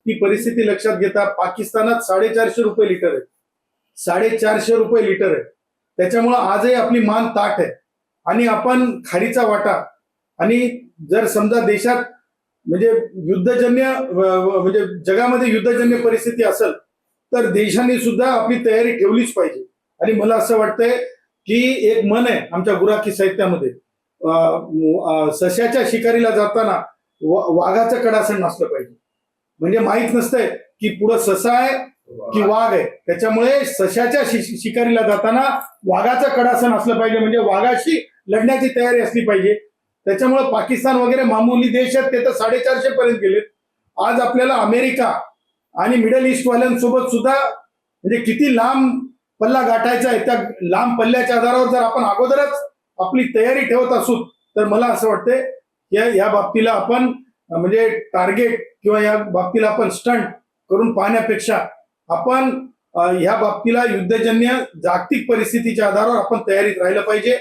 ती परिस्थिती लक्षात घेता पाकिस्तानात 450 रुपये लिटर आहे, 450 रुपये लिटर आहे. त्याच्यामुळे आजही आपली मान ताठ आहे आणि आपण खाडीचा वाटा आणि जर समजा देशात म्हणजे युद्धजन्य म्हणजे जगामध्ये युद्धजन्य परिस्थिती असेल तर देशांनी सुद्धा आपली तयारी ठेवलीच पाहिजे. आणि मला असं वाटतंय की एक मन आहे आमच्या गुराखी साहित्यामध्ये, सश्याच्या शिकारीला जाताना वाघाचं कडासन नसलं पाहिजे. म्हणजे माहित नसतंय की पुढं ससा आहे की वाघ आहे, त्याच्यामुळे सश्याच्या शिकारीला जाताना वाघाचं कडासन असलं पाहिजे, म्हणजे वाघाशी लढण्याची तयारी असली पाहिजे. त्याच्यामुळे पाकिस्तान वगैरे मामूली देश आहेत ते तर 450 पर्यंत गेलेत. आज आपल्याला अमेरिका आणि मिडल ईस्ट वाल्यांसोबत सुद्धा म्हणजे किती लांब पल्ला गाठायचा आहे, त्या लांब पल्ल्याच्या आधारावर जर आपण अगोदरच आपली तयारी ठेवत असू तर मला असं वाटतंय या बाबतीला आपण म्हणजे टार्गेट किंवा या बाबतीला आपण स्टंट करून पाहण्यापेक्षा आपण ह्या बाबतीला युद्धजन्य जागतिक परिस्थितीच्या आधारावर आपण तयारीत राहिलं पाहिजे.